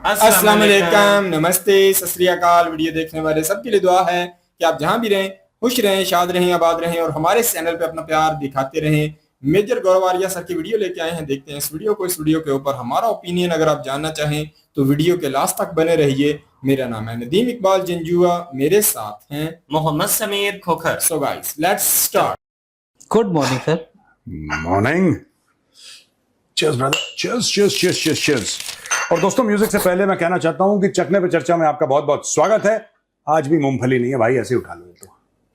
अस्सलाम वालेकुम, नमस्ते, सत श्री अकाल। वीडियो देखने वाले सबके लिए दुआ है कि आप जहां भी रहें खुश रहें, शाद रहें, आबाद रहें और हमारे चैनल पे अपना प्यार दिखाते रहें। मेजर गौरव आर्या सर की वीडियो लेके आए हैं, देखते हैं इस वीडियो को। इस वीडियो के ऊपर हमारा ओपिनियन अगर आप जानना चाहें तो वीडियो के लास्ट तक बने रहिए। मेरा नाम है नदीम इकबाल जंजुआ, मेरे साथ हैं Mohammad Sameer Khokhar. So guys let's start. Good morning sir. Morning. Cheers brother, cheers cheers cheers cheers cheers. और दोस्तों, म्यूजिक से पहले मैं कहना चाहता हूं कि चखने पे चर्चा में आपका बहुत बहुत स्वागत है। आज भी मूंगफली नहीं है भाई, ऐसे ही उठा लो। तो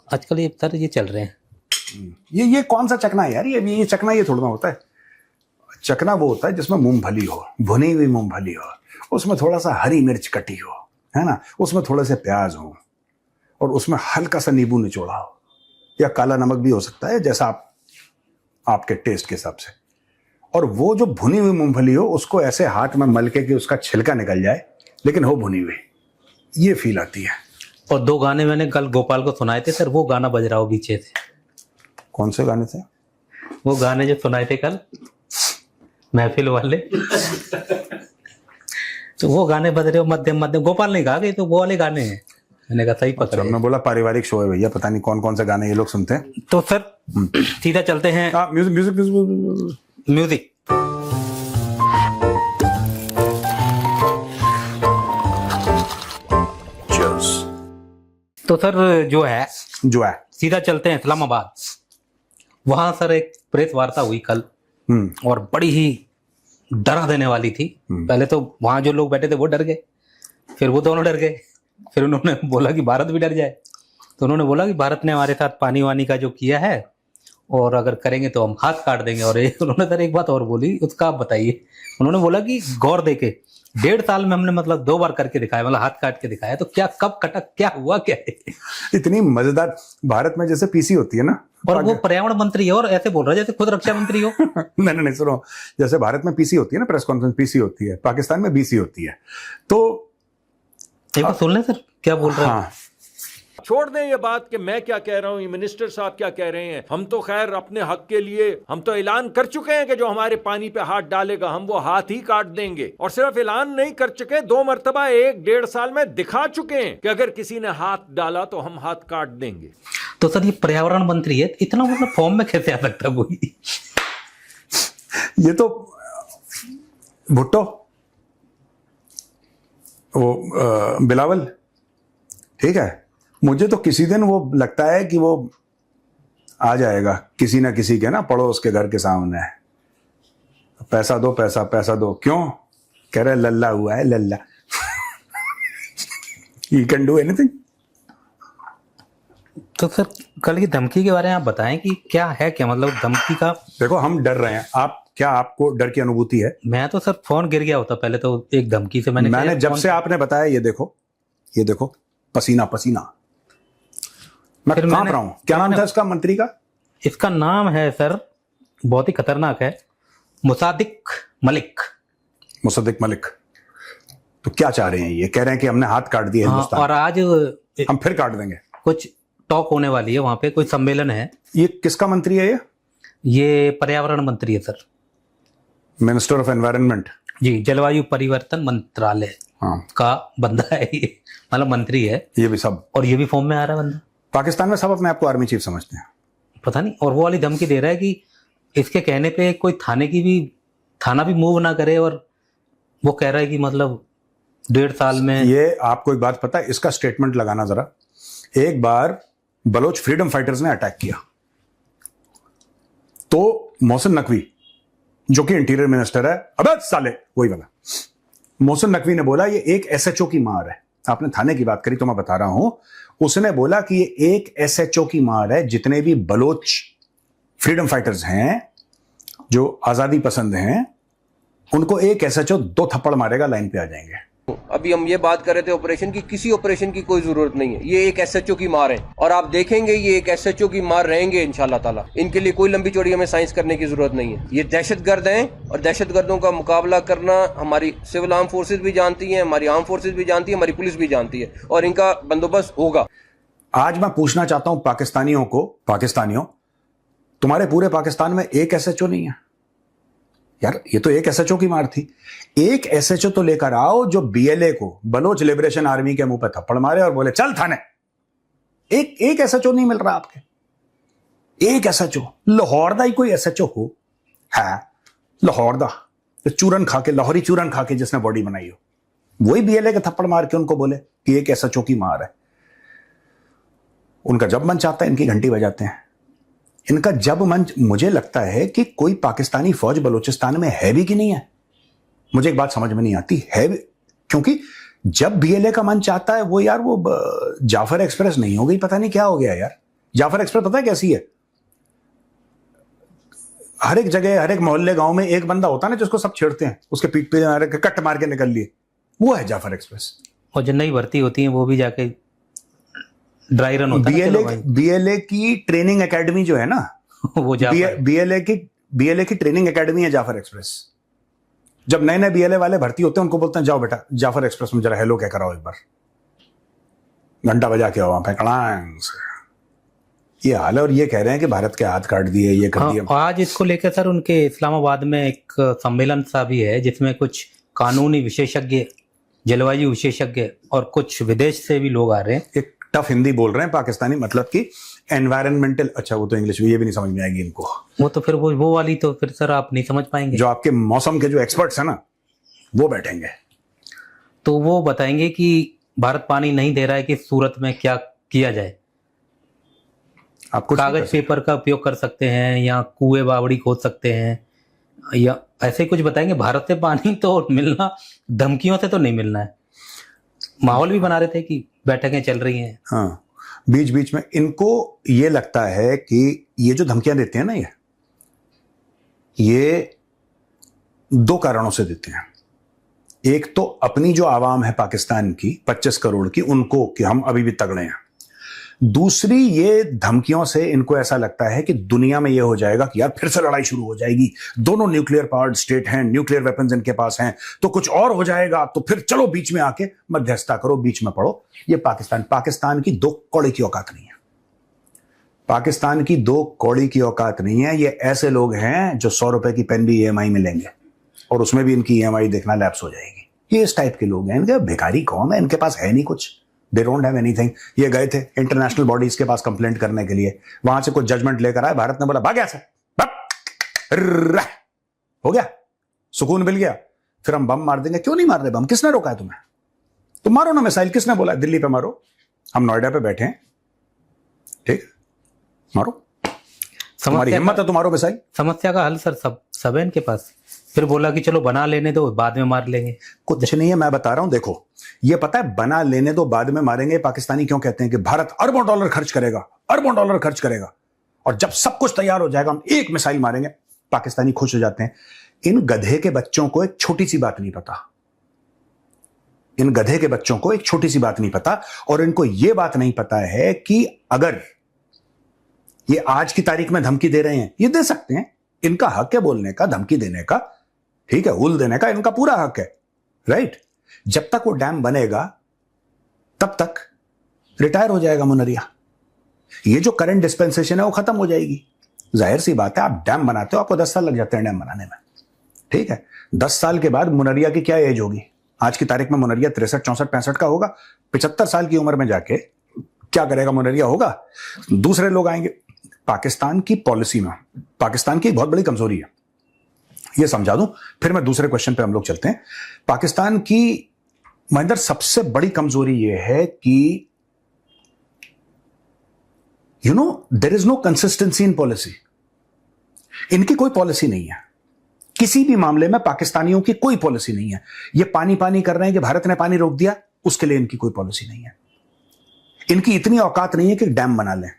आजकल ये सर ये चल रहे हैं। ये कौन सा चखना है यार? ये चखना ये थोड़ा ना होता है। चखना वो होता है जिसमें मूंगफली हो, भुनी हुई मूंगफली हो, उसमें थोड़ा सा हरी मिर्च कटी हो, है ना, उसमें थोड़े से प्याज हो और उसमें हल्का सा नींबू निचोड़ा हो, या काला नमक भी हो सकता है, जैसा आपके टेस्ट के हिसाब से। और वो जो भुनी हुई मूंगफली हो उसको ऐसे हाथ में मल के कि उसका छिलका निकल जाए, लेकिन हो भुनी हुई, ये फील आती है। और दो गाने मैंने कल गोपाल को सुनाए थे सर, वो गाना बज रहा हो पीछे से। कौन से गाने थे? वो गाने जो सुनाए थे कल महफिल वाले तो वो गाने बज रहे हो मध्यम मध्यम। गोपाल ने कहा कि तो वो वाले गाने हैं। मैंने कहा सही पकड़े। हमने बोला पारिवारिक शो है भैया, पता नहीं कौन कौन से गाने ये लोग सुनते हैं। तो सर सीधा चलते हैं म्यूजिक म्यूजिक म्यूजिक म्यूजिक। तो सर जो है सीधा चलते हैं इस्लामाबाद। वहां सर एक प्रेस वार्ता हुई कल और बड़ी ही डरा देने वाली थी। पहले तो वहां जो लोग बैठे थे वो डर गए, फिर वो दोनों डर गए, फिर उन्होंने बोला कि भारत भी डर जाए। तो उन्होंने बोला कि भारत ने हमारे साथ पानी वानी का जो किया है और अगर करेंगे तो हम हाथ काट देंगे। और उन्होंने सर एक बात और बोली, उसका आप बताइए। उन्होंने बोला कि गौर देके 1.5 साल में हमने मतलब 2 बार करके दिखाया, मतलब हाथ काट के दिखाया। तो क्या कब कटा, क्या हुआ, क्या है? इतनी मजेदार। भारत में जैसे पीसी होती है ना, और वो पर्यावरण मंत्री है और ऐसे बोल रहा है जैसे खुद रक्षा मंत्री हो। नहीं सुनो, जैसे भारत में पीसी होती है ना, प्रेस कॉन्फ्रेंस पीसी होती है, पाकिस्तान में बीसी होती है। तो एक बार सुन लें सर क्या बोल रहे हैं। हाँ, छोड़ दें ये बात कि मैं क्या कह रहा हूं, ये मिनिस्टर साहब क्या कह रहे हैं। हम तो खैर अपने हक के लिए हम तो ऐलान कर चुके हैं कि जो हमारे पानी पे हाथ डालेगा हम वो हाथ ही काट देंगे। और सिर्फ ऐलान नहीं कर चुके, 2 मरतबा 1-1.5 साल में दिखा चुके हैं कि अगर किसी ने हाथ डाला तो हम हाथ काट देंगे। तो सर ये पर्यावरण मंत्री है, इतना मतलब फॉर्म में कैसे आ सकता कोई? ये तो भुट्टो, वो बिलावल, ठीक है। मुझे तो किसी दिन वो लगता है कि वो आ जाएगा किसी ना किसी के ना पड़ोस के घर के सामने, पैसा दो पैसा पैसा दो। क्यों? कह रहे लल्ला हुआ है, लल्ला। He can do anything। तो सर कल की धमकी के बारे में आप बताएं कि क्या है, क्या मतलब धमकी का? देखो, हम डर रहे हैं। आपको डर की अनुभूति है? मैं तो सर फोन गिर गया होता पहले तो एक धमकी से। मैंने जब से आपने बताया, ये देखो पसीना पसीना, मैं कांप रहा हूं। क्या नाम था इसका मंत्री का? इसका नाम है सर, बहुत ही खतरनाक है, मुसादिक मलिक। मुसद्दिक मलिक। तो क्या चाह रहे हैं? ये कह रहे हैं कि हमने हाथ काट दिया हिंदुस्तान, और आज हम फिर काट देंगे। कुछ टॉक होने वाली है वहां पे, कोई सम्मेलन है। ये किसका मंत्री है? ये पर्यावरण मंत्री है सर, मिनिस्टर ऑफ एनवायरनमेंट। जी, जलवायु परिवर्तन मंत्रालय का बंदा है ये, मतलब मंत्री है ये भी सब। और ये भी फॉर्म में आ रहा है बंदा। पाकिस्तान में सब अपने आप को आर्मी चीफ समझते हैं, पता नहीं। और वो वाली धमकी दे रहा है कि इसके कहने पे कोई थाना भी मूव ना करे। और वो कह रहा है कि मतलब 1.5 साल में। ये आपको एक बात पता है, इसका स्टेटमेंट लगाना जरा। एक बार बलोच फ्रीडम फाइटर्स ने अटैक किया तो मोहसिन नकवी, जो कि इंटीरियर मिनिस्टर है, अबे साले वही वाला मोहसिन नकवी ने बोला ये एक एसएचओ की मार है। आपने थाने की बात करी तो मैं बता रहा हूं, उसने बोला कि ये एक एसएचओ की मार है। जितने भी बलोच फ्रीडम फाइटर्स हैं जो आजादी पसंद हैं, उनको एक एसएचओ 2 थप्पड़ मारेगा, लाइन पे आ जाएंगे। अभी हम ये बात कर रहे थे ऑपरेशन की, किसी ऑपरेशन की कोई जरूरत नहीं है। ये एक एसएचओ की मार है और आप देखेंगे ये एक एसएचओ की मार रहेंगे इंशाल्लाह ताला। इनके लिए कोई लंबी चौड़ी हमें साइंस करने की जरूरत नहीं है। ये दहशतगर्द हैं और दहशतगर्दों का मुकाबला करना हमारी सिविल आर्म फोर्सेज भी जानती हैं, हमारी आर्म फोर्सेज भी जानती है, हमारी पुलिस भी जानती है और इनका बंदोबस्त होगा। आज मैं पूछना चाहता हूं पाकिस्तानियों, तुम्हारे पूरे पाकिस्तान में एक एसएचओ नहीं है? यार ये तो एक एसएचओ की मार थी। एक एसएचओ तो लेकर आओ जो बीएलए को, बलोच लिबरेशन आर्मी के मुंह पे थप्पड़ मारे और बोले चल थाने। एक एसएचओ नहीं मिल रहा आपके, एक एसएचओ। लाहौर दा ही कोई एसएचओ हो, है लाहौर दा, तो चूरन खा के, लाहौरी चूरन खा के जिसने बॉडी बनाई हो, वही बीएलए के थप्पड़ मार के उनको बोले कि एक एसएचओ की मार है। उनका जब मन चाहता है इनकी घंटी बजाते हैं। इनका जब मन, मुझे लगता है कि कोई पाकिस्तानी फौज बलूचिस्तान में है भी कि नहीं है। मुझे एक बात समझ में नहीं आती है भी, क्योंकि जब बीएलए का मन चाहता है वो यार, वो जाफर एक्सप्रेस नहीं हो गई, पता नहीं क्या हो गया यार। जाफर एक्सप्रेस पता है कैसी है? हर एक जगह, हर एक मोहल्ले गांव में एक बंदा होता है ना जिसको सब छेड़ते हैं, उसके पीठ पे कट मार के निकल लिए, वो है जाफर एक्सप्रेस। और जो नई भर्ती होती है वो भी जाके ड्राई रन होता है। बीएलए की ट्रेनिंग एकेडमी जो है ना, वो बीएलए की ट्रेनिंग एकेडमी है जाफर एक्सप्रेस। जब नए नए बीएलए वाले भर्ती होते हैं उनको बोलते हैं जाओ बेटा जाफर एक्सप्रेस में जरा हेलो कह कर आओ, एक बार घंटा बजा के आओ वहां पे कड़ांग से। ये हाल है, और ये कह रहे हैं कि भारत के हाथ काट दिए, ये कर दिए। आज इसको लेकर सर उनके इस्लामाबाद में एक सम्मेलन सा भी है जिसमें कुछ कानूनी विशेषज्ञ, जलवायु विशेषज्ञ और कुछ विदेश से भी लोग आ रहे हैं। एक टफ हिंदी बोल रहे हैं पाकिस्तानी, मतलब कि एनवायरमेंटल, अच्छा वो तो इंग्लिश ये भी नहीं समझ में आएगी इनको। वो तो फिर वो वाली तो फिर सर आप नहीं समझ पाएंगे। जो आपके मौसम के जो एक्सपर्ट्स हैं ना वो बैठेंगे तो वो बताएंगे कि भारत पानी नहीं दे रहा है कि सूरत में क्या किया जाए। आप कुछ कागज पेपर का उपयोग कर सकते हैं या कुएं बावड़ी खोद सकते हैं या ऐसे कुछ बताएंगे। भारत से पानी तो मिलना, धमकियों से तो नहीं मिलना है। माहौल भी बना रहे थे कि बैठकें चल रही हैं। हाँ, बीच बीच में इनको ये लगता है कि ये जो धमकियां देते हैं ना, ये दो कारणों से देते हैं। एक तो अपनी जो आवाम है पाकिस्तान की 25 करोड़ की, उनको कि हम अभी भी तगड़े हैं। दूसरी, ये धमकियों से इनको ऐसा लगता है कि दुनिया में ये हो जाएगा कि यार फिर से लड़ाई शुरू हो जाएगी, दोनों न्यूक्लियर पावर्ड स्टेट हैं, न्यूक्लियर वेपन्स इनके पास हैं, तो कुछ और हो जाएगा, तो फिर चलो बीच में आके मध्यस्थता करो, बीच में पड़ो। ये पाकिस्तान की दो कौड़ी की औकात नहीं है। पाकिस्तान की दो कौड़ी की औकात नहीं है। ये ऐसे लोग हैं जो 100 रुपए की पेन भी ईएमआई में लेंगे और उसमें भी इनकी ईएमआई देखना लैप्स हो जाएगी। ये इस टाइप के लोग हैं। इनके भिखारी कौन है, इनके पास है नहीं कुछ, दे डोंट हैव एनीथिंग। ये गए थे इंटरनेशनल बॉडीज के पास कंप्लेंट करने के लिए, वहां से कुछ जजमेंट लेकर आए, भारत ने बोला भाग गया सर, हो गया, सुकून मिल गया, फिर हम बम मार देंगे। क्यों नहीं मार रहे बम? किसने रोका है तुम्हें? तुम मारो ना मिसाइल, किसने बोला दिल्ली पे मारो? हम नोएडा पे बैठे हैं, ठीक, मारो, तुम्हारी हिम्मत है तुम्हारो मिसाइल। समस्या का हल सर सब है इनके पास। फिर बोला कि चलो बना लेने दो, बाद में मार लेंगे। कुछ नहीं है, मैं बता रहा हूं। देखो, ये पता है बना लेने दो बाद में मारेंगे पाकिस्तानी क्यों कहते हैं कि भारत अरबों डॉलर खर्च करेगा, अरबों डॉलर खर्च करेगा, और जब सब कुछ तैयार हो जाएगा हम एक मिसाइल मारेंगे। पाकिस्तानी खुश हो जाते हैं। इन गधे के बच्चों को एक छोटी सी बात नहीं पता, इन गधे के बच्चों को एक छोटी सी बात नहीं पता, और इनको यह बात नहीं पता है कि अगर ये आज की तारीख में धमकी दे रहे हैं, ये दे सकते हैं, इनका हक है बोलने का, धमकी देने का, ठीक है, हुल देने का इनका पूरा हक है, राइट। जब तक वो डैम बनेगा तब तक रिटायर हो जाएगा मुनरिया। ये जो करंट डिस्पेंसेशन है वो खत्म हो जाएगी। जाहिर सी बात है, आप डैम बनाते हो, आपको 10 साल लग जाते हैं डैम बनाने में, ठीक है। 10 साल के बाद मुनरिया की क्या एज होगी? आज की तारीख में मुनरिया 63, 64, 65 का होगा। 75 साल की उम्र में जाके क्या करेगा मुनरिया? होगा, दूसरे लोग आएंगे। पाकिस्तान की पॉलिसी में पाकिस्तान की एक बहुत बड़ी कमजोरी है, ये समझा दूं, फिर मैं दूसरे क्वेश्चन पे हम लोग चलते हैं। पाकिस्तान की महेंद्र सबसे बड़ी कमजोरी ये है कि there is no consistency in policy. इनकी कोई पॉलिसी नहीं है किसी भी मामले में, पाकिस्तानियों की कोई पॉलिसी नहीं है। ये पानी पानी कर रहे हैं कि भारत ने पानी रोक दिया, उसके लिए इनकी कोई पॉलिसी नहीं है। इनकी इतनी औकात नहीं है कि डैम बना लें,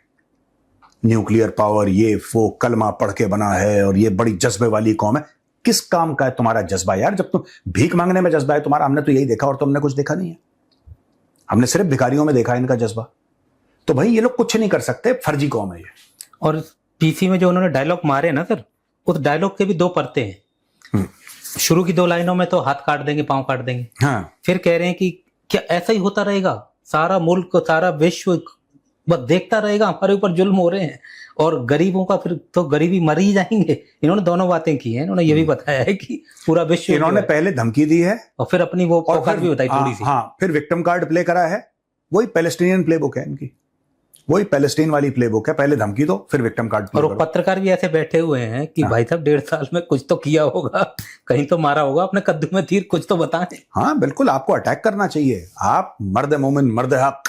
न्यूक्लियर पावर, ये वो कलमा पढ़ के बना है, और ये बड़ी जज्बे वाली कौम है। किस काम का है तुम्हारा जज्बा यार? जब तुम भीख मांगने में जज्बा है तुम्हारा, हमने तो यही देखा, और तुमने कुछ देखा नहीं है। हमने सिर्फ भिखारियों में देखा इनका जज्बा। तो भाई ये लोग कुछ नहीं कर सकते, फर्जी कौम है ये। और पीसी में जो उन्होंने डायलॉग मारे ना सर, उस डायलॉग के भी दो परतें हैं। शुरू की 2 लाइनों में तो हाथ काट देंगे, पांव काट देंगे, हाँ। फिर कह रहे हैं कि क्या ऐसा ही होता रहेगा? सारा मुल्क, सारा विश्व बस देखता रहेगा हमारे ऊपर जुल्म हो रहे हैं, और गरीबों का फिर तो गरीबी मर ही जाएंगे। इन्होंने दोनों बातें की हैं। इन्होंने ये भी बताया है कि पूरा विश्व इन्होंने पहले धमकी दी है और फिर अपनी वो औकात भी बताई थोड़ी सी। हाँ, फिर विक्टिम कार्ड प्ले करा है। वही पैलेस्टीनियन प्लेबुक है इनकी, वही पैलेस्टीन वाली प्लेबुक है। पहले धमकी दो, फिर विक्टिम कार्ड प्ले और करो। वो पत्रकार भी ऐसे बैठे हुए हैं कि भाई साहब 1.5 साल में कुछ तो किया होगा, कहीं तो मारा होगा अपने कद्दू में तीर, कुछ तो बताएं। हाँ बिल्कुल, आपको अटैक करना चाहिए। आप मर्द मोमिन, मर्द हक,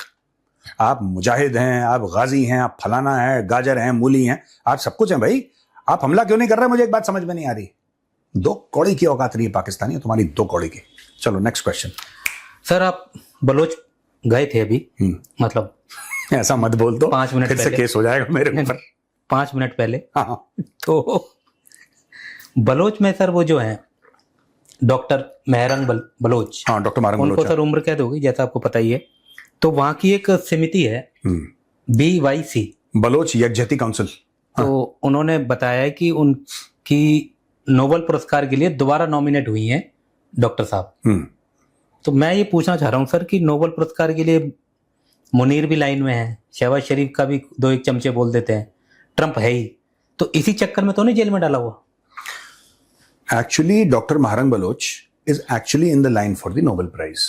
आप मुजाहिद हैं, आप गाजी हैं, आप फलाना है, गाजर हैं, मूली हैं, आप सब कुछ हैं भाई। आप हमला क्यों नहीं कर रहे? मुझे एक बात समझ में नहीं आ रही। 2 कौड़ी की औकात रही है पाकिस्तानी, तुम्हारी 2 कौड़ी की। चलो नेक्स्ट क्वेश्चन। सर आप बलोच गए थे अभी, मतलब ऐसा मत बोल दो, 5 मिनट फिर से पहले। केस हो जाएगा मेरे ऊपर। 5 मिनट पहले। हाँ, तो बलोच में सर वो जो है डॉक्टर मेहरंग बलोच, हाँ डॉक्टर मारंग उनको बलोच। सर उम्र कैद होगी जैसा आपको पता ही है। तो वहां की एक समिति है BYC, बलोच यकजहती काउंसिल। तो उन्होंने बताया कि उनकी नोबेल पुरस्कार के लिए दोबारा नॉमिनेट हुई हैं डॉक्टर साहब। तो मैं ये पूछना चाह रहा हूँ सर कि नोबेल पुरस्कार के लिए मुनीर भी लाइन में है, शहबाज शरीफ का भी 2-1 चमचे बोल देते हैं, ट्रंप है ही, तो इसी चक्कर में तो नहीं जेल में डाला हुआ? Actually doctor Mahrang Baloch is actually in the line for the Nobel prize.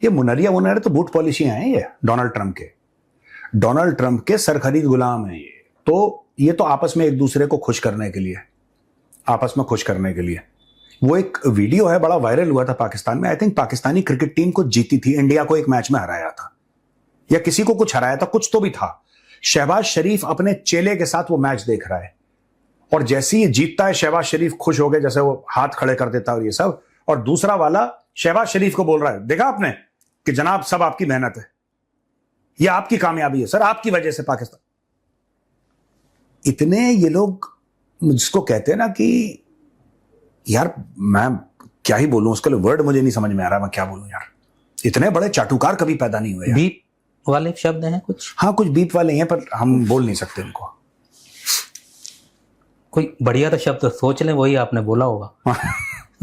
ये मुनरिया तो बूट पॉलिशियां हैं, ये डोनाल्ड ट्रंप के सर खरीद गुलाम हैं ये तो आपस में एक दूसरे को खुश करने के लिए, आपस में खुश करने के लिए। वो एक वीडियो है, बड़ा वायरल हुआ था पाकिस्तान में। I think Pakistani cricket team को जीती थी, इंडिया को एक मैच में हराया था, या किसी को कुछ हराया था, कुछ तो भी था। शहबाज शरीफ अपने चेले के साथ वो मैच देख रहा है, और जैसे ही जीतता है शहबाज शरीफ खुश हो गए, जैसे वो हाथ खड़े कर देता है और ये सब, और दूसरा वाला शहबाज शरीफ को बोल रहा है, देखा आपने कि जनाब सब आपकी मेहनत है, ये आपकी कामयाबी है सर, आपकी वजह से पाकिस्तान। इतने ये लोग जिसको कहते हैं ना कि यार मैं क्या ही बोलूं, उसके लिए वर्ड मुझे नहीं समझ में आ रहा, मैं क्या बोलूं यार। इतने बड़े चाटुकार कभी पैदा नहीं हुए यार। बीप वाले शब्द हैं कुछ? हाँ कुछ बीप वाले हैं, पर हम बोल नहीं सकते इनको। कोई बढ़िया तो शब्द सोच लें, वही आपने बोला होगा।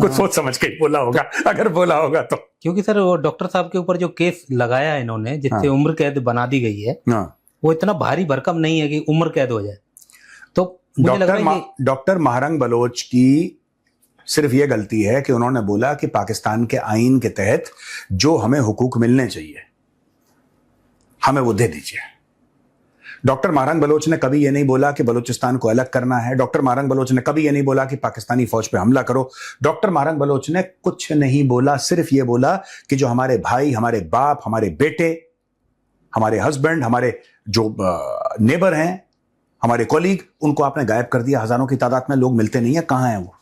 कुछ सोच समझ के ही बोला होगा, अगर बोला होगा तो। क्योंकि सर वो डॉक्टर साहब के ऊपर जो केस लगाया है इन्होंने, जिससे उम्र कैद बना दी गई है, वो इतना भारी भरकम नहीं है कि उम्र कैद हो जाए। तो मुझे लग रहा है डॉक्टर मारंग बलोच की सिर्फ ये गलती है कि उन्होंने बोला कि पाकिस्तान के आईन के तहत जो हमें हुकूक मिलने चाहिए हमें वो दे दीजिए। डॉक्टर मारंग बलोच ने कभी ये नहीं बोला कि बलूचिस्तान को अलग करना है। डॉक्टर मारंग बलोच ने कभी ये नहीं बोला कि पाकिस्तानी फौज पे हमला करो। डॉक्टर मारंग बलोच ने कुछ नहीं बोला, सिर्फ ये बोला कि जो हमारे भाई, हमारे बाप, हमारे बेटे, हमारे हस्बैंड, हमारे जो नेबर हैं, हमारे कॉलीग, उनको आपने गायब कर दिया। हजारों की तादाद में लोग मिलते नहीं है, कहां है वो?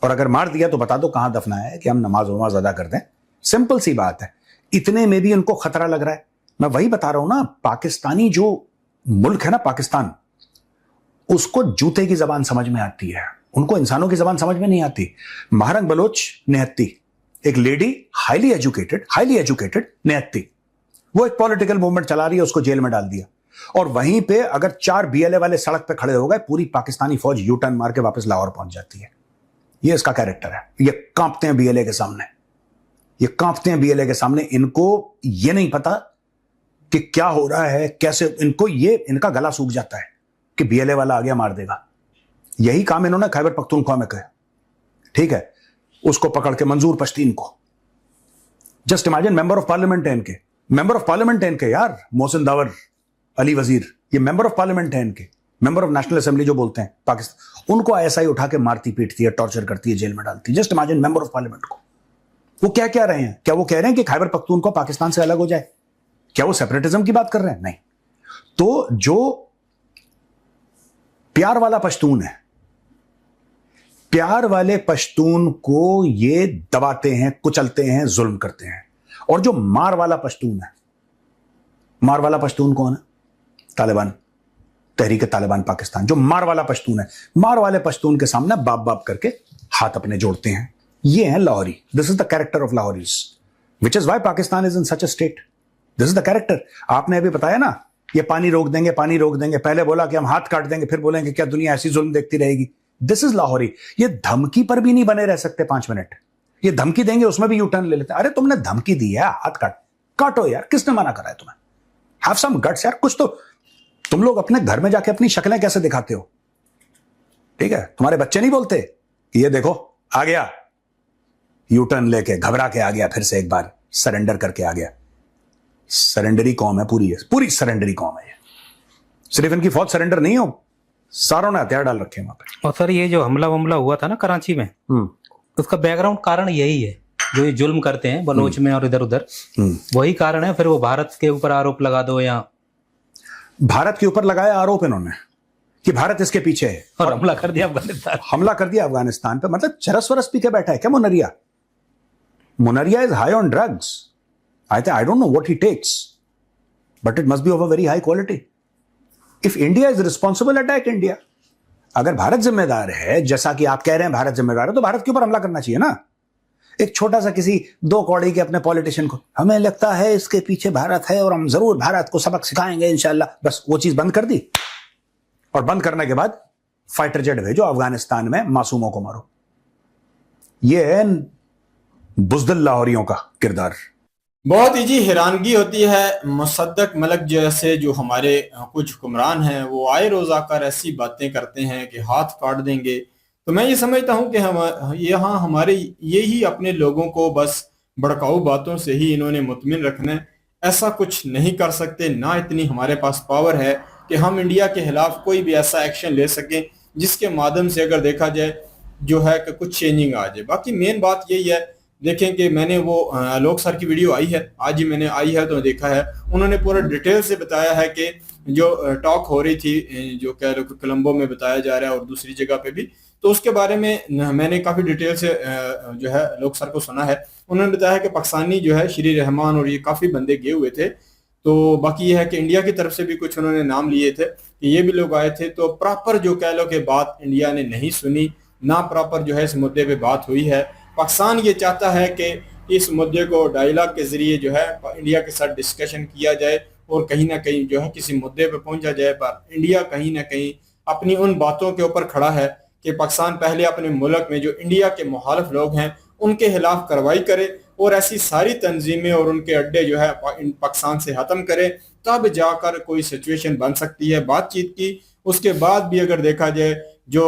और अगर मार दिया तो बता दो कहां दफनाया है कि हम नमाज वमाज अदा कर दें। सिंपल सी बात है। इतने में भी उनको खतरा लग रहा है। मैं वही बता रहा हूं ना, पाकिस्तानी जो मुल्क है ना पाकिस्तान, उसको जूते की जबान समझ में आती है, उनको इंसानों की जबान समझ में नहीं आती। मारंग बलोच नेहत्ती, एक लेडी हाईली एजुकेटेड नेहत्ती, वो एक पॉलिटिकल मूवमेंट चला रही है, उसको जेल में डाल दिया। और वहीं पे अगर 4 BLA वाले सड़क पे खड़े हो गए, पूरी पाकिस्तानी फौज यू टर्न मार के वापस लाहौर पहुंच जाती है। ये इसका कैरेक्टर है। ये कांपते हैं BLA के सामने, ये कांपते हैं BLA के सामने। इनको ये नहीं पता कि क्या हो रहा है, कैसे, इनको ये, इनका गला सूख जाता है कि BLA वाला आ गया मार देगा। यही काम इन्होंने खैबर पख्तूनख्वा में किया, ठीक है, उसको पकड़ के मंजूर पश्तीन को। Just imagine, member of parliament है इनके, मेंबर ऑफ पार्लियामेंट है इनके यार, मोहसिन दावर अली वजीर, ये मेंबर ऑफ पार्लियामेंट है इनके, मेंबर ऑफ नेशनल असेंबली जो बोलते हैं पाकिस्तान, उनको ISI उठा के मारती पीटती है, टॉर्चर करती है, जेल में डालती है। Just imagine member of parliament को। वो क्या कह रहे हैं? क्या वो कह रहे हैं कि खैबर पख्तूनख्वा पाकिस्तान से अलग हो जाए? क्या वो सेपरेटिज्म की बात कर रहे हैं? नहीं। तो जो प्यार वाला पश्तून है, प्यार वाले पश्तून को ये दबाते हैं, कुचलते हैं, जुल्म करते हैं। और जो मार वाला पश्तून है, मार वाला पश्तून कौन है? तालिबान, तहरीक तालिबान पाकिस्तान। जो मार वाला पश्तून है, मार वाले पश्तून के सामने बाप बाप करके हाथ अपने जोड़ते हैं। ये है Lahori. This is the character of Lahoris, which is why Pakistan is in such a state. This is the character. आपने अभी बताया ना, ये पानी रोक देंगे, पानी रोक देंगे, पहले बोला कि हम हाथ काट देंगे, फिर बोलेंगे क्या दुनिया ऐसी जुल्म देखती रहेगी। This is Lahori. ये धमकी पर भी नहीं बने रह सकते 5 मिनट। ये धमकी देंगे, उसमें भी यू टर्न ले लेते हैं। अरे तुमने धमकी दी है, हाथ काटो यार, किसने मना करा है तुम्हें? हैव सम गट्स यार, कुछ तो। तुम लोग अपने घर में जाके अपनी शक्लें कैसे दिखाते हो? ठीक है, तुम्हारे बच्चे नहीं बोलते कि ये देखो आ गया, यू टर्न लेके घबरा के आ गया, फिर से एक बार सरेंडर करके आ गया। सरेंडरी कौम है, पूरी सरेंडरी कौम है ये। सिर्फ इनकी फौज सरेंडर नहीं हो, सारों ने हथियार डाल रखे हैं वहां पे। और सर ये जो हमला हुआ था ना कराची में, उसका बैकग्राउंड कारण यही है, जो ये जुल्म करते हैं बलोच में और इधर उधर, वही कारण है। फिर वो भारत के ऊपर आरोप लगा दो, या भारत के ऊपर लगाया आरोप इन्होंने कि भारत इसके पीछे है, और हमला कर दिया अफगानिस्तान। हमला कर दिया अफगानिस्तान पे। मतलब चरस वरस पी के बैठा है क्या मुनरिया? मुनरिया is high on drugs. I don't know what he takes, but it must be of a very high quality. If India is responsible, attack India. अगर भारत जिम्मेदार है, जैसा कि आप कह रहे हैं भारत जिम्मेदार है, तो भारत के ऊपर हमला करना चाहिए ना। एक छोटा सा किसी 2 कौड़ी के अपने पॉलिटिशियन को, हमें लगता है इसके पीछे भारत है और हम जरूर भारत को सबक सिखाएंगे इंशाल्लाह, बस वो चीज बंद कर दी। और बंद करने के बाद फाइटर जेट भेजो अफगानिस्तान में, मासूमों को मारो। ये है बुज़दिल लाहौरियों का किरदार। बहुत ही जी हैरानगी होती है। मुसद्दक मलिक जैसे जो हमारे कुछ हुक्मरान हैं, वो आए रोज आकर ऐसी बातें करते हैं कि हाथ काट देंगे। तो मैं ये समझता हूं कि हम यहाँ हमारे यही अपने लोगों को बस भड़काऊ बातों से ही इन्होंने मुतमिन रखना है। ऐसा कुछ नहीं कर सकते, ना इतनी हमारे पास पावर है कि हम इंडिया के खिलाफ कोई भी ऐसा एक्शन ले सकें जिसके माध्यम से अगर देखा जाए जो है कि कुछ चेंजिंग आ जाए। बाकी मेन बात यही है, देखें कि मैंने वो आलोक सर की वीडियो आई है, आज ही मैंने आई है तो देखा है, उन्होंने पूरा डिटेल से बताया है कि जो टॉक हो रही थी, जो कह रहे कोलंबो में बताया जा रहा है और दूसरी जगह पे भी, तो उसके बारे में मैंने काफी डिटेल से जो है आलोक सर को सुना है। उन्होंने बताया कि पाकिस्तानी जो है श्री रहमान और ये काफी बंदे गए हुए थे। तो बाकी ये है कि इंडिया की तरफ से भी कुछ उन्होंने नाम लिए थे कि ये भी लोग आए थे। तो प्रॉपर जो कह लो कि बात इंडिया ने नहीं सुनी, ना प्रॉपर जो है इस मुद्दे पे बात हुई है। पाकिस्तान ये चाहता है कि इस मुद्दे को डायलॉग के जरिए जो है इंडिया के साथ डिस्कशन किया जाए और कहीं ना कहीं जो है किसी मुद्दे पे पहुंचा जाए। पर इंडिया कहीं ना कहीं अपनी उन बातों के ऊपर खड़ा है कि पाकिस्तान पहले अपने मुल्क में जो इंडिया के मुखालिफ लोग हैं उनके खिलाफ कार्रवाई करे और ऐसी सारी तंजीमें और उनके अड्डे जो है पाकिस्तान से खत्म करे, तब जाकर कोई सिचुएशन बन सकती है बातचीत की। उसके बाद भी अगर देखा जाए जो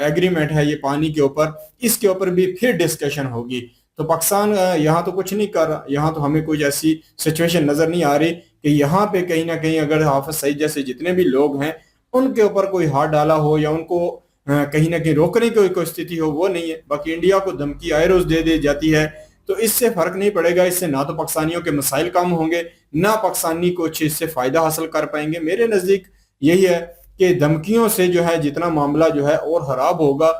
एग्रीमेंट है ये पानी के ऊपर, इसके ऊपर भी फिर डिस्कशन होगी। तो पाकिस्तान यहाँ तो कुछ नहीं कर रहा, यहाँ तो हमें कोई ऐसी सिचुएशन नजर नहीं आ रही कि यहाँ पे कहीं ना कहीं अगर हाफिज सईद जैसे जितने भी लोग हैं उनके ऊपर कोई हाथ डाला हो या उनको कहीं ना कहीं रोकने की कोई स्थिति हो, वो नहीं है। बाकी इंडिया को धमकी आए रोज दे दी जाती है, तो इससे फर्क नहीं पड़ेगा। इससे ना तो पाकिस्तानियों के मसाइल कम होंगे, ना पाकिस्तानी कुछ इससे फायदा हासिल कर पाएंगे। मेरे नजदीक यही है कि धमकियों से जो है जितना मामला जो है और खराब होगा,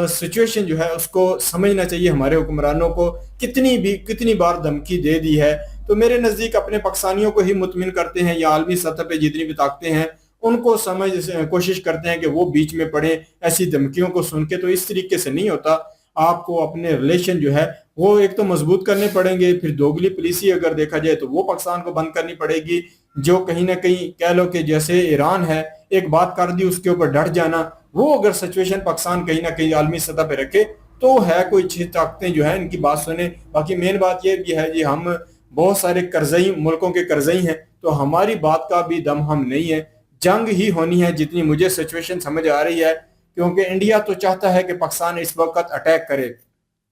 सिचुएशन जो है उसको समझना चाहिए हमारे हुक्मरानों को। कितनी बार धमकी दे दी है, तो मेरे नजदीक अपने पाकिस्तानियों को ही मुतमिन करते हैं या आलमी सतह पे जितनी भी ताकतें हैं उनको समझ कोशिश करते हैं कि वो बीच में पड़े ऐसी धमकियों को सुन के। तो इस तरीके से नहीं होता। आपको अपने रिलेशन जो है वो एक तो मजबूत करने पड़ेंगे, फिर दोगली पॉलिसी अगर देखा जाए तो वो पाकिस्तान को बंद करनी पड़ेगी। जो कहीं ना कहीं कह लो कि जैसे ईरान है, एक बात कर दी उसके ऊपर डट जाना, वो अगर सिचुएशन पाकिस्तान कहीं ना कहीं आलमी सतह पे रखे तो है कोई 6 ताकतें जो है इनकी बात सुने। बाकी मेन बात ये भी है जी, हम बहुत सारे कर्जई मुल्कों के कर्जई हैं, तो हमारी बात का भी दम हम नहीं है। जंग ही होनी है जितनी मुझे सिचुएशन समझ आ रही है, क्योंकि इंडिया तो चाहता है कि पाकिस्तान इस वक्त अटैक करे।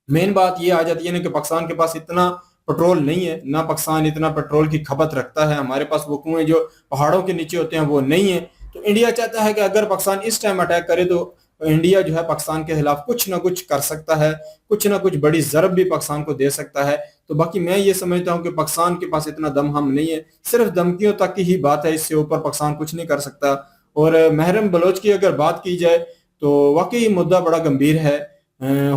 मेन बात ये आ जाती है ना कि पाकिस्तान के पास इतना पेट्रोल नहीं है, ना पाकिस्तान इतना पेट्रोल की खपत रखता है। हमारे पास वो कुएं जो पहाड़ों के नीचे होते हैं वो नहीं है। तो इंडिया चाहता है कि अगर पाकिस्तान इस टाइम अटैक करे तो इंडिया जो है पाकिस्तान के खिलाफ कुछ ना कुछ कर सकता है, कुछ ना कुछ बड़ी जरब भी पाकिस्तान को दे सकता है। तो बाकी मैं ये समझता हूँ कि पाकिस्तान के पास इतना दम हम नहीं है, सिर्फ धमकियों तक की ही बात है, इससे ऊपर पाकिस्तान कुछ नहीं कर सकता। और महरम बलोच की अगर बात की जाए तो वाकई मुद्दा बड़ा गंभीर है।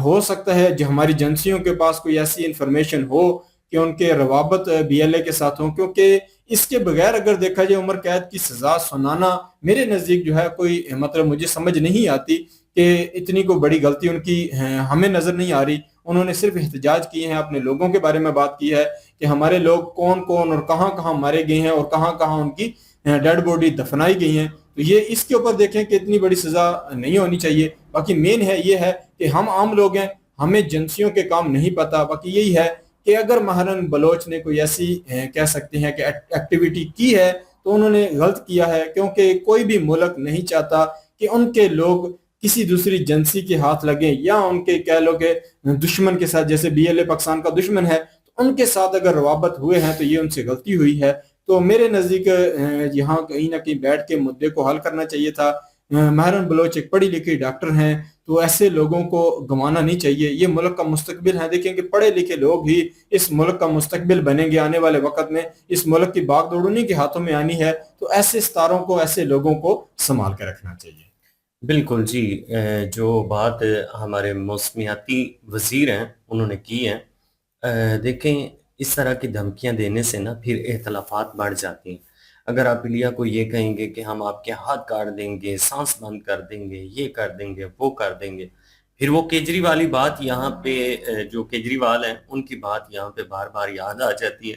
हो सकता है जो हमारी एजेंसियों के पास कोई ऐसी इंफॉर्मेशन हो कि उनके रवाबत BLA के साथ हो, क्योंकि इसके बगैर अगर देखा जाए उम्र कैद की सजा सुनाना मेरे नजदीक जो है कोई मतलब मुझे समझ नहीं आती कि इतनी को बड़ी गलती उनकी हमें नजर नहीं आ रही। उन्होंने सिर्फ एहतजाज किए हैं, अपने लोगों के बारे में बात की है कि हमारे लोग कौन कौन और कहाँ कहाँ मारे गए हैं और कहाँ कहाँ उनकी डेड बॉडी दफनाई गई हैं। तो ये इसके ऊपर देखें कि इतनी बड़ी सजा नहीं होनी चाहिए। बाकी मेन है ये है कि हम आम लोग हैं, हमें एजेंसियों के काम नहीं पता। बाकी यही है कि अगर महरम बलोच ने कोई ऐसी कह सकते हैं कि एक्टिविटी की है तो उन्होंने गलत किया है, क्योंकि कोई भी मुल्क नहीं चाहता कि उनके लोग किसी दूसरी एजेंसी के हाथ लगे या उनके कह लो कि दुश्मन के साथ, जैसे बीएलए पाकिस्तान का दुश्मन है, तो उनके साथ अगर रवाबत हुए हैं तो ये उनसे गलती हुई है। तो मेरे नज़दीक यहाँ कहीं ना कहीं बैठ के मुद्दे को हल करना चाहिए था। महरन बलोच एक पढ़ी लिखी डॉक्टर हैं, तो ऐसे लोगों को गंवाना नहीं चाहिए। ये मुल्क का मुस्तकबिल है। देखें कि पढ़े लिखे लोग ही इस मुल्क का मुस्तकबिल बनेंगे। आने वाले वक्त में इस मुल्क की बागडोर उन्हीं के हाथों में आनी है, तो ऐसे सितारों को, ऐसे लोगों को संभाल कर रखना चाहिए। बिल्कुल जी। जो बात हमारे मौसमियाती वजीर हैं उन्होंने की है, देखें इस तरह की धमकियां देने से ना फिर इख्तलाफात बढ़ जाती हैं। अगर आप इंडिया को ये कहेंगे कि हम आपके हाथ काट देंगे, सांस बंद कर देंगे, ये कर देंगे, वो कर देंगे, फिर वो केजरीवाल वाली बात यहाँ पे जो केजरीवाल हैं उनकी बात यहाँ पे बार बार याद आ जाती है।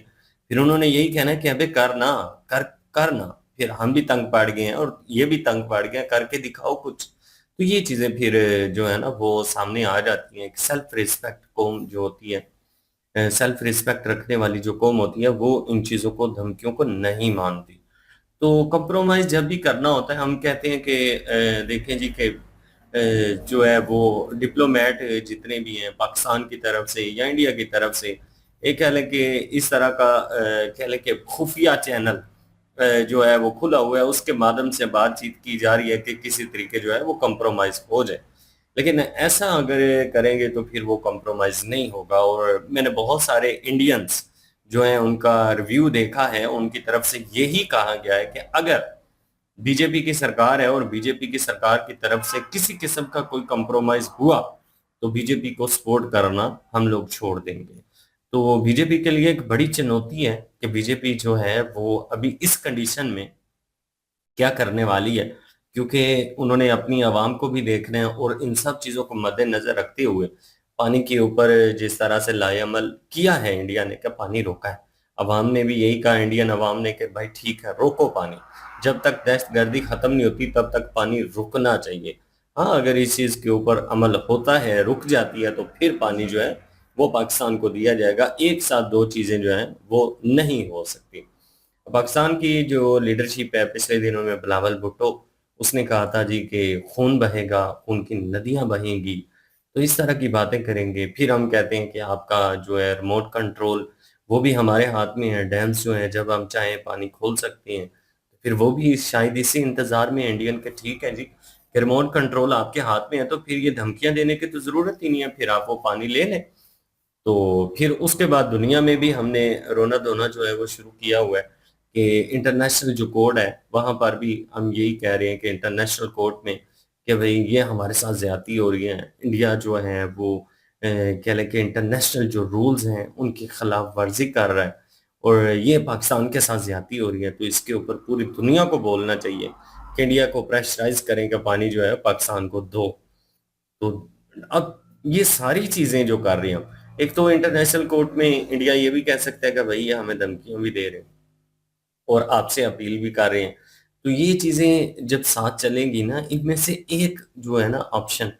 फिर उन्होंने यही कहना है कि अबे करना, करना। फिर हम भी तंग पड़ गए हैं और ये भी तंग पड़ गए हैं, करके दिखाओ कुछ। तो ये चीजें फिर जो है ना वो सामने आ जाती हैं। सेल्फ रिस्पेक्ट कौम जो होती है, सेल्फ रिस्पेक्ट रखने वाली जो कौम होती है, वो इन चीजों को, धमकियों को नहीं मानती। तो कंप्रोमाइज जब भी करना होता है, हम कहते हैं कि देखें जी कि जो है वो डिप्लोमेट जितने भी हैं पाकिस्तान की तरफ से या इंडिया की तरफ से, एक कह लें कि इस तरह का कह लें कि खुफिया चैनल जो है वो खुला हुआ है, उसके माध्यम से बातचीत की जा रही है कि किसी तरीके जो है वो कंप्रोमाइज हो जाए। लेकिन ऐसा अगर करेंगे तो फिर वो कंप्रोमाइज नहीं होगा। और मैंने बहुत सारे इंडियंस जो है उनका रिव्यू देखा है, उनकी तरफ से यही कहा गया है कि अगर बीजेपी की सरकार है और बीजेपी की सरकार की तरफ से किसी किस्म का कोई कंप्रोमाइज हुआ तो बीजेपी को सपोर्ट करना हम लोग छोड़ देंगे। तो बीजेपी के लिए एक बड़ी चुनौती है कि बीजेपी जो है वो अभी इस कंडीशन में क्या करने वाली है, क्योंकि उन्होंने अपनी आवाम को भी देखना है और इन सब चीजों को मद्देनजर रखते हुए पानी के ऊपर जिस तरह से लाएअमल किया है इंडिया ने, क्या पानी रोका है। अवाम ने भी यही कहा, इंडियन अवाम ने, कि भाई ठीक है रोको पानी, जब तक दहशतगर्दी खत्म नहीं होती तब तक पानी रुकना चाहिए। हाँ, अगर इस चीज के ऊपर अमल होता है, रुक जाती है, तो फिर पानी जो है वो पाकिस्तान को दिया जाएगा। एक साथ दो चीजें जो है वो नहीं हो सकती। पाकिस्तान की जो लीडरशिप है, पिछले दिनों में बिलावल भुट्टो उसने कहा था जी कि खून बहेगा, खून की नदियां बहेंगी, तो इस तरह की बातें करेंगे। फिर हम कहते हैं कि आपका जो है रिमोट कंट्रोल वो भी हमारे हाथ में है, डैम्स जो है जब हम चाहें पानी खोल सकते हैं। तो फिर वो भी शायद इसी इंतजार में इंडियन के, ठीक है जी कि रिमोट कंट्रोल आपके हाथ में है, तो फिर ये धमकियां देने की तो जरूरत ही नहीं है, फिर आप वो पानी ले लें। तो फिर उसके बाद दुनिया में भी हमने रोना धोना जो है वो शुरू किया हुआ है कि इंटरनेशनल जो कोर्ट है वहां पर भी हम यही कह रहे हैं कि इंटरनेशनल कोर्ट में कि भाई ये हमारे साथ ज्यादती हो रही है। इंडिया जो है वो कह लें कि इंटरनेशनल जो रूल्स हैं उनकी खिलाफ वर्जी कर रहा है और ये पाकिस्तान के साथ ज्यादती हो रही है। तो इसके ऊपर पूरी दुनिया को बोलना चाहिए कि इंडिया को प्रेशराइज करें कि पानी जो है पाकिस्तान को दो। तो अब ये सारी चीजें जो कर रही हैं, एक तो इंटरनेशनल कोर्ट में इंडिया ये भी कह सकता है कि भाई ये हमें धमकियां भी दे रहे हैं और आपसे अपील भी कर रहे हैं। तो ये चीजें जब साथ चलेंगी ना, इनमें से एक जो है ना ऑप्शन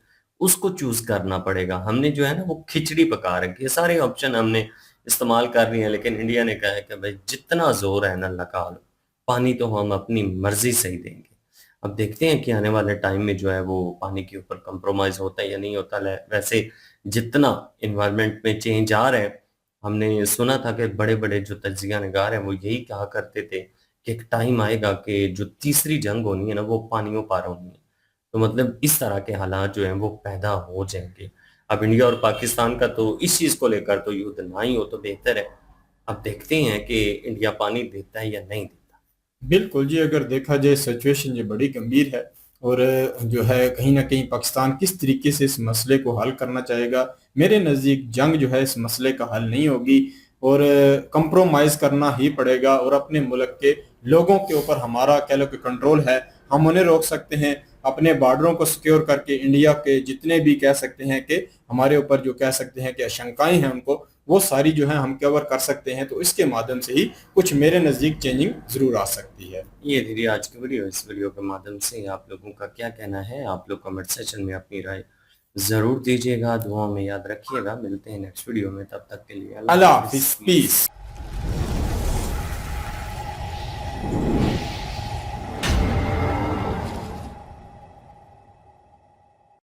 उसको चूज करना पड़ेगा। हमने जो है ना वो खिचड़ी पका रखी है, सारे ऑप्शन हमने इस्तेमाल कर रही हैं, लेकिन इंडिया ने कहा है कि भाई जितना जोर है ना लगा लो, पानी तो हम अपनी मर्जी से ही देंगे। अब देखते हैं कि आने वाले टाइम में जो है वो पानी के ऊपर कंप्रोमाइज होता है या नहीं होता है। वैसे जितना इन्वायरमेंट में चेंज आ रहा है, हमने सुना था कि बड़े बड़े जो तज्जिया निगार हैं वो यही कहा करते थे कि एक टाइम आएगा कि जो तीसरी जंग होनी है ना वो पानियों पार होनी है। तो मतलब इस तरह के हालात जो हैं वो पैदा हो जाएंगे। अब इंडिया और पाकिस्तान का तो इस चीज को लेकर तो युद्ध ना ही हो तो बेहतर है। अब देखते हैं कि इंडिया पानी देता है या नहीं देता। बिल्कुल जी, अगर देखा जाए सिचुएशन ये बड़ी गंभीर है और जो है कहीं ना कहीं पाकिस्तान किस तरीके से इस मसले को हल करना चाहेगा। मेरे नज़दीक जंग जो है इस मसले का हल नहीं होगी और कंप्रोमाइज़ करना ही पड़ेगा और अपने मुल्क के लोगों के ऊपर हमारा कह लो कि कंट्रोल है। हम उन्हें रोक सकते हैं अपने बॉर्डरों को सिक्योर करके। इंडिया के जितने भी कह सकते हैं कि हमारे ऊपर जो कह सकते हैं कि आशंकाएं हैं उनको, वो सारी जो है हम कवर कर सकते हैं। तो इसके माध्यम से ही कुछ मेरे नज़दीक चेंजिंग ज़रूर आ सकती है। ये थी आज की वीडियो। इस वीडियो के माध्यम से आप लोगों का क्या कहना है, आप लोग कमेंट सेक्शन में अपनी राय जरूर दीजिएगा, दुआओं में याद रखिएगा। मिलते हैं नेक्स्ट वीडियो में, तब तक के लिए अल्लाह हाफिज़, पीस।